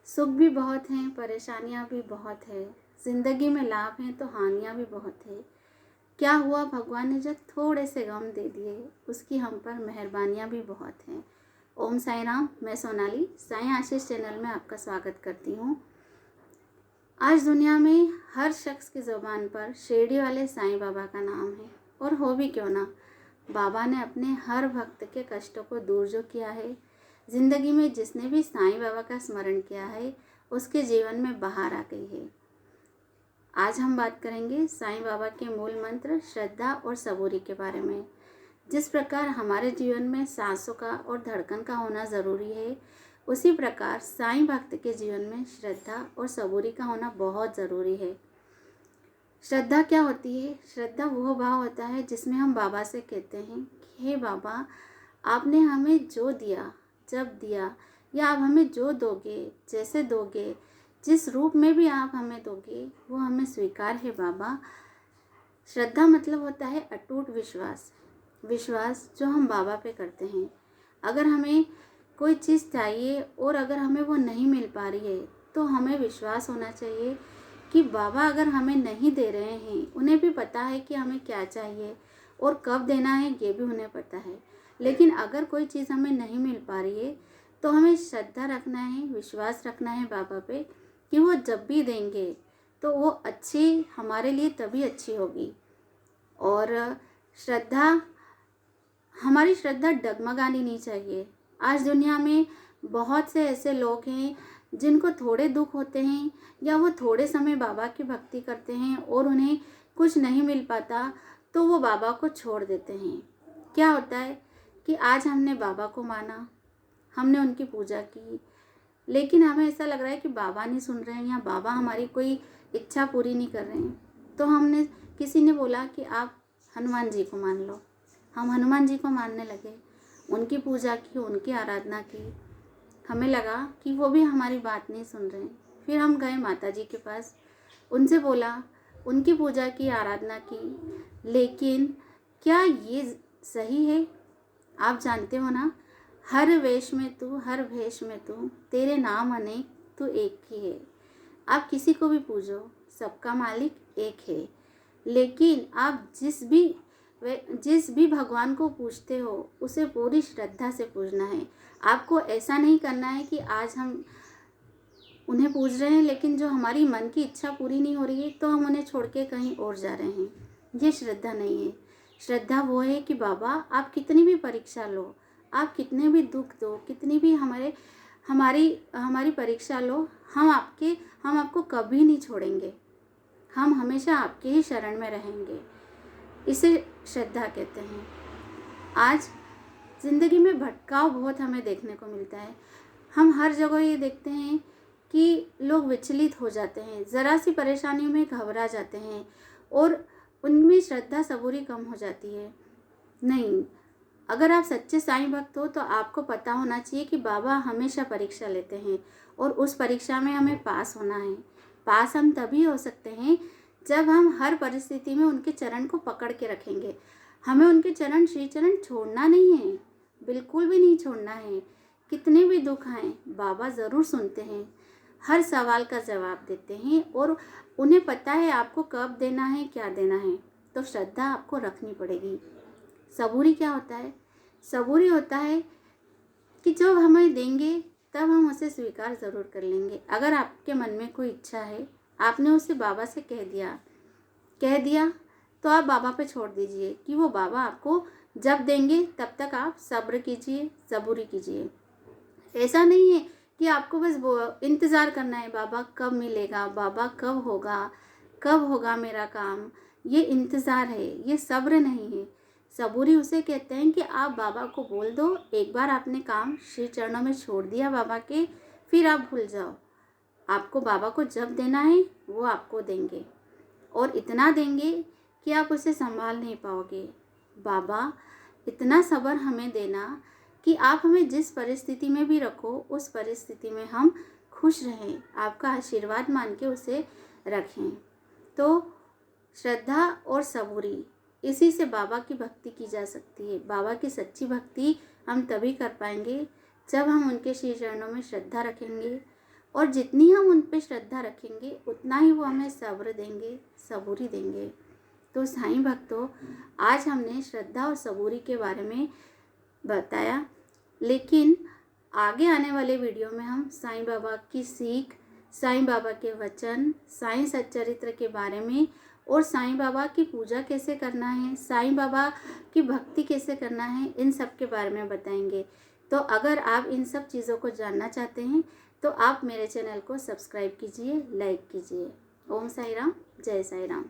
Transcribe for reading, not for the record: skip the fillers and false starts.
सुख भी बहुत हैं, परेशानियाँ भी बहुत है। ज़िंदगी में लाभ हैं तो हानियाँ भी बहुत है। क्या हुआ, भगवान ने जब थोड़े से गम दे दिए, उसकी हम पर मेहरबानियाँ भी बहुत हैं। ओम साई राम। मैं सोनाली साईं आशीष चैनल में आपका स्वागत करती हूँ। आज दुनिया में हर शख्स की ज़ुबान पर शिरडी वाले साईं बाबा का नाम है, और हो भी क्यों ना। बाबा ने अपने हर भक्त के कष्टों को दूर जो किया है, ज़िंदगी में जिसने भी साईं बाबा का स्मरण किया है उसके जीवन में बहार आ गई है। आज हम बात करेंगे साईं बाबा के मूल मंत्र श्रद्धा और सबूरी के बारे में। जिस प्रकार हमारे जीवन में सांसों का और धड़कन का होना ज़रूरी है, उसी प्रकार साईं भक्त के जीवन में श्रद्धा और सबूरी का होना बहुत ज़रूरी है। श्रद्धा क्या होती है? श्रद्धा वह भाव होता है जिसमें हम बाबा से कहते हैं कि हे बाबा, आपने हमें जो दिया, जब दिया, या आप हमें जो दोगे, जैसे दोगे, जिस रूप में भी आप हमें दोगे, वो हमें स्वीकार है बाबा। श्रद्धा मतलब होता है अटूट विश्वास। विश्वास जो हम बाबा पे करते हैं। अगर हमें कोई चीज़ चाहिए और अगर हमें वो नहीं मिल पा रही है, तो हमें विश्वास होना चाहिए कि बाबा अगर हमें नहीं दे रहे हैं, उन्हें भी पता है कि हमें क्या चाहिए और कब देना है, ये भी उन्हें पता है। लेकिन अगर कोई चीज़ हमें नहीं मिल पा रही है, तो हमें श्रद्धा रखना है, विश्वास रखना है बाबा पे कि वो जब भी देंगे तो वो अच्छी हमारे लिए तभी अच्छी होगी। और हमारी श्रद्धा डगमगानी नहीं चाहिए। आज दुनिया में बहुत से ऐसे लोग हैं जिनको थोड़े दुख होते हैं या वो थोड़े समय बाबा की भक्ति करते हैं और उन्हें कुछ नहीं मिल पाता, तो वो बाबा को छोड़ देते हैं। क्या होता है कि आज हमने बाबा को माना, हमने उनकी पूजा की, लेकिन हमें ऐसा लग रहा है कि बाबा नहीं सुन रहे हैं या बाबा हमारी कोई इच्छा पूरी नहीं कर रहे हैं। तो किसी ने बोला कि आप हनुमान जी को मान लो। हम हनुमान जी को मानने लगे, उनकी पूजा की, उनकी आराधना की। हमें लगा कि वो भी हमारी बात नहीं सुन रहे हैं। फिर हम गए माता जी के पास, उनसे बोला, उनकी पूजा की, आराधना की, लेकिन क्या ये सही है? आप जानते हो ना, हर वेश में तू, हर भेष में तू, तेरे नाम अनेक, तू एक ही है। आप किसी को भी पूजो, सबका मालिक एक है। लेकिन आप जिस भी भगवान को पूजते हो, उसे पूरी श्रद्धा से पूजना है। आपको ऐसा नहीं करना है कि आज हम उन्हें पूज रहे हैं, लेकिन जो हमारी मन की इच्छा पूरी नहीं हो रही है तो हम उन्हें छोड़ के कहीं और जा रहे हैं। ये श्रद्धा नहीं है। श्रद्धा वो है कि बाबा, आप कितनी भी परीक्षा लो, आप कितने भी दुख दो, कितनी भी हमारी परीक्षा लो, हम आपको कभी नहीं छोड़ेंगे। हम हमेशा आपके ही शरण में रहेंगे। इसे श्रद्धा कहते हैं। आज ज़िंदगी में भटकाव बहुत हमें देखने को मिलता है। हम हर जगह ये देखते हैं कि लोग विचलित हो जाते हैं, ज़रा सी परेशानियों में घबरा जाते हैं और उनमें श्रद्धा सबूरी कम हो जाती है। नहीं, अगर आप सच्चे साईं भक्त हो तो आपको पता होना चाहिए कि बाबा हमेशा परीक्षा लेते हैं और उस परीक्षा में हमें पास होना है। पास हम तभी हो सकते हैं जब हम हर परिस्थिति में उनके चरण को पकड़ के रखेंगे। हमें उनके श्री चरण छोड़ना नहीं है, बिल्कुल भी नहीं छोड़ना है। कितने भी दुख आए, बाबा ज़रूर सुनते हैं, हर सवाल का जवाब देते हैं और उन्हें पता है आपको कब देना है, क्या देना है। तो श्रद्धा आपको रखनी पड़ेगी। सबूरी क्या होता है? सबूरी होता है कि जब हमें देंगे तब हम उसे स्वीकार ज़रूर कर लेंगे। अगर आपके मन में कोई इच्छा है, आपने उसे बाबा से कह दिया, तो आप बाबा पे छोड़ दीजिए कि वो बाबा आपको जब देंगे तब तक आप सब्र कीजिए, सबूरी कीजिए। ऐसा नहीं है कि आपको बस इंतज़ार करना है, बाबा कब मिलेगा, बाबा कब होगा मेरा काम। ये इंतज़ार है, ये सब्र नहीं है। सबूरी उसे कहते हैं कि आप बाबा को बोल दो, एक बार आपने काम श्री चरणों में छोड़ दिया बाबा के, फिर आप भूल जाओ। आपको बाबा को जब देना है वो आपको देंगे, और इतना देंगे कि आप उसे संभाल नहीं पाओगे। बाबा इतना सब्र हमें देना कि आप हमें जिस परिस्थिति में भी रखो, उस परिस्थिति में हम खुश रहें, आपका आशीर्वाद मान के उसे रखें। तो श्रद्धा और सबूरी, इसी से बाबा की भक्ति की जा सकती है। बाबा की सच्ची भक्ति हम तभी कर पाएंगे जब हम उनके श्री चरणों में श्रद्धा रखेंगे, और जितनी हम उन पे श्रद्धा रखेंगे उतना ही वो हमें सब्र देंगे, सबूरी देंगे। तो साईं भक्तों, आज हमने श्रद्धा और सबूरी के बारे में बताया, लेकिन आगे आने वाले वीडियो में हम साईं बाबा की सीख, साईं बाबा के वचन, साईं सच्चरित्र के बारे में और साईं बाबा की पूजा कैसे करना है, साईं बाबा की भक्ति कैसे करना है, इन सब के बारे में बताएंगे। तो अगर आप इन सब चीज़ों को जानना चाहते हैं तो आप मेरे चैनल को सब्सक्राइब कीजिए, लाइक कीजिए। ओम साई राम, जय साई राम।